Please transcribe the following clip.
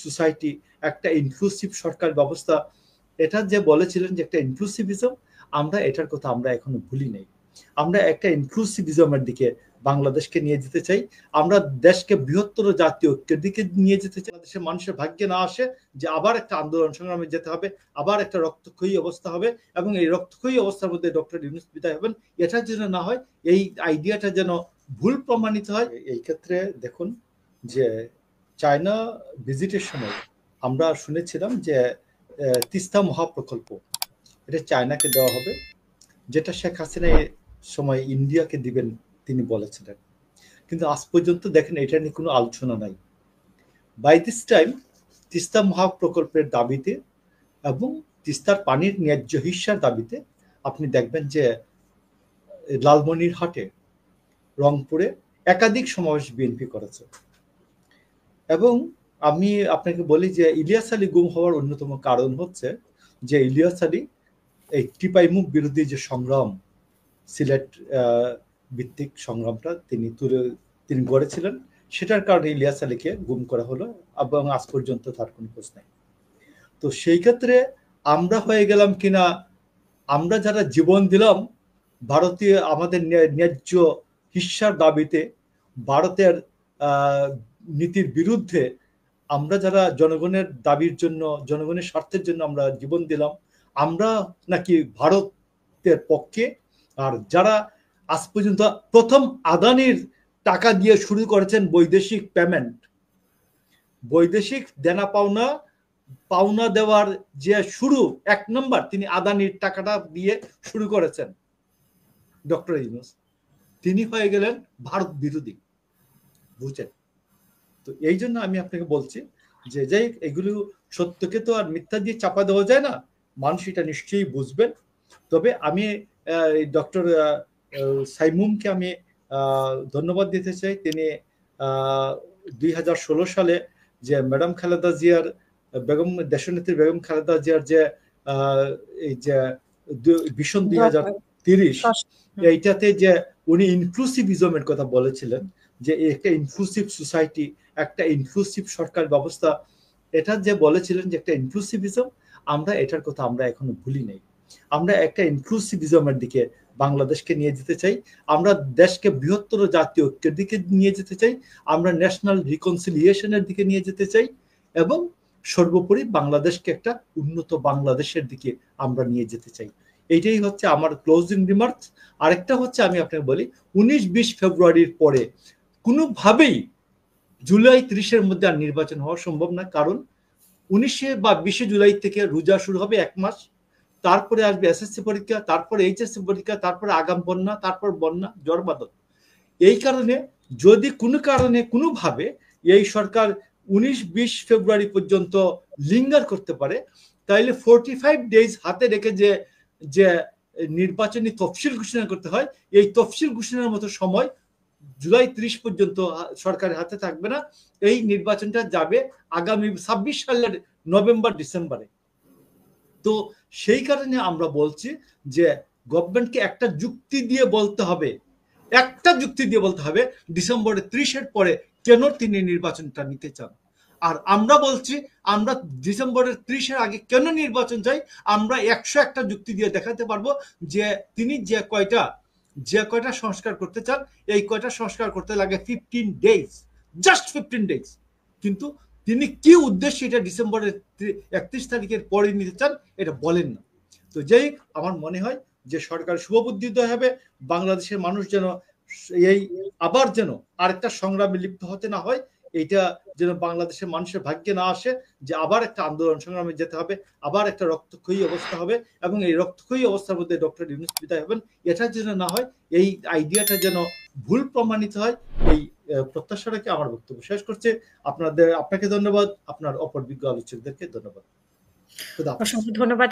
Society, একটা inclusive সরকার ব্যবস্থা, এটা যে বলেছিলেন যে একটা ইনক্লুসিভিজম, আমরা এটার কথা আমরা এখনো ভুলি নাই। আমরা একটা ইনক্লুসিভিজমের দিকে বাংলাদেশকে নিয়ে যেতে চাই। আমরা দেশকে বৃহত্তর জাতীয় ঐক্যের দিকে নিয়ে যেতে চাই। দেশের মানুষের ভাগ্যে না আসে যে আবার একটা আন্দোলন সংগ্রামে যেতে হবে, আবার একটা রক্তক্ষয়ী অবস্থা হবে, এবং এই রক্তক্ষয়ী অবস্থার মধ্যে ডক্টর ইউনূস বিদায় হবেন, এটা যেন না হয়, এই আইডিয়াটা যেন ভুল প্রমাণিত হয়। এই ক্ষেত্রে দেখুন যে চায়না ভিজিটের সময় আমরা শুনেছিলাম যে তিস্তা মহাপ্রকল্প এটা চায়নাকে দেওয়া হবে, যেটা শেখ হাসিনা সময় ইন্ডিয়াকে দিবেন তিনি বলেছিলেন। কিন্তু আজ পর্যন্ত দেখেন এটা নিয়ে কোনো আলোচনা নাই। বাই দিস টাইম তিস্তা মহাপ্রকল্পের দাবিতে এবং তিস্তার পানির ন্যায্য হিস্যার দাবিতে আপনি দেখবেন যে লালমনিরহাটে, রংপুরে একাধিক সমাবেশ বিএনপি করেছে। এবং আমি আপনাকে বলি যে ইলিয়াস আলী গুম হওয়ার অন্যতম কারণ হচ্ছে যে ইলিয়াস আলী এই টিপাইমুখ বিরোধী যে সংগ্রাম, সিলেট ভিত্তিক সংগ্রামটা তিনি গড়েছিলেন, সেটার কারণে ইলিয়াস আলীকে গুম করা হলো এবং আজ পর্যন্ত তার কোনো খোঁজ নেই। তো সেই ক্ষেত্রে আমরা হয়ে গেলাম কিনা, আমরা যারা জীবন দিলাম ভারতীয় আমাদের ন্যায্য হিস্যার দাবিতে, ভারতের নীতির বিরুদ্ধে, আমরা যারা জনগণের দাবির জন্য, জনগণের স্বার্থের জন্য আমরা জীবন দিলাম, আমরা নাকি ভারতের পক্ষে। আর যারা আজ পর্যন্ত প্রথম আদানির টাকা দিয়ে শুরু করেছেন বৈদেশিক পেমেন্ট, বৈদেশিক দেনা পাওনা দেওয়ার যে শুরু, 1 নম্বর তিনি আদানির টাকাটা দিয়ে শুরু করেছেন ডক্টর ইউনূস, তিনি হয়ে গেলেন ভারত বিরোধী, বুঝছেন? তো এই জন্য আমি আপনাকে বলছি যে যাই এগুলো সত্যকে তো আর মিথ্যা দিয়ে চাপা দেওয়া যায় না, মানুষ এটা নিশ্চয়ই বুঝবেন। তবে আমি ডক্টর সাইমুমকে আমি ধন্যবাদ দিতে চাই। তিনি 2016 সালে যে ম্যাডাম খালেদা জিয়ার, দেশনেত্রী বেগম খালেদা জিয়ার যে এই যে ভিশন 2030, এইটাতে যে উনি ইনক্লুসিভিজমের কথা বলেছিলেন, যে একটা ইনক্লুসিভ সোসাইটি, একটা ইনক্লুসিভ সরকার ব্যবস্থা, এটা যে বলেছিলেন যে একটা ইনক্লুসিভিজম, আমরা এটার কথা আমরা এখনো ভুলি নাই। আমরা একটা ইনক্লুসিভিজমের দিকে বাংলাদেশকে নিয়ে যেতে চাই। আমরা দেশকে বৃহত্তর জাতীয় ঐক্যের দিকে নিয়ে যেতে চাই। আমরা ন্যাশনাল রিকনসিলিয়েশনের দিকে নিয়ে যেতে চাই, এবং সর্বোপরি বাংলাদেশকে একটা উন্নত বাংলাদেশের দিকে আমরা নিয়ে যেতে চাই। এইটাই হচ্ছে আমার ক্লোজিং রিমার্কস। আরেকটা হচ্ছে আমি আপনাকে বলি, 19-20 ফেব্রুয়ারির পরে কোনোভাবেই জুলাই 30-এর মধ্যে আর নির্বাচন হওয়া সম্ভব না। কারণ 19 বা 20 জুলাই থেকে রোজা শুরু হবে 1 মাস, তারপরে আসবে এসএসসি পরীক্ষা, তারপরে এইচএসসি পরীক্ষা, তারপরে আগাম বন্যা, তারপর বন্যা, ঝড় বাদল। এই কারণে যদি কোনো কারণে কোনোভাবে এই সরকার 19-20 ফেব্রুয়ারি পর্যন্ত লিঙ্গার করতে পারে, তাইলে 45 ডেজ হাতে রেখে যে নির্বাচনী তফসিল ঘোষণা করতে হয়, এই তফসিল ঘোষণার মতো সময় জুলাই 30 পর্যন্ত সরকারের হাতে থাকবে না। এই নির্বাচনটা যাবে আগামী 26 সালের নভেম্বর ডিসেম্বরে। তো সেই কারণে আমরা বলছি যে গভর্নমেন্টকে একটা যুক্তি দিয়ে বলতে হবে, ডিসেম্বরের 30-এর পরে কেন তিনি নির্বাচনটা নিতে চান। আর আমরা বলছি আমরা ডিসেম্বরের 30-এর আগে কেন নির্বাচন চাই, আমরা 101টা যুক্তি দিয়ে দেখাতে পারবো যে তিনি যে কয়টা সংস্কার করতে চান, এই কয়টা সংস্কার করতে লাগে 15 ডেজ, জাস্ট 15 ডেজ। কিন্তু তিনি কি উদ্দেশ্যে এটা ডিসেম্বরের 31 তারিখের পরে নিতে চান এটা বলেন না। তো যেই আমার মনে হয় যে সরকার শুভবুদ্ধিদয় হবে, বাংলাদেশের মানুষ যেন এই আবার যেন আরেকটা সংগ্রামে লিপ্ত হতে না হয়, এইটা যেন বাংলাদেশের মানুষের ভাগ্যে না আসে যে আবার একটা আন্দোলন সংগ্রামে যেতে হবে, আবার একটা রক্তক্ষয়ী অবস্থা হবে, এবং এই রক্তক্ষয়ী অবস্থার মধ্যে ডক্টর ইউনূস বিদায় হবেন, এটা যেন না হয়, এই আইডিয়াটা যেন ভুল প্রমাণিত হয়, এই প্রত্যাশা রেখে আমার বক্তব্য শেষ করছে। আপনাকে ধন্যবাদ, আপনার অপর বিজ্ঞ আলোচকদেরকে ধন্যবাদ। অসংখ্য ধন্যবাদ।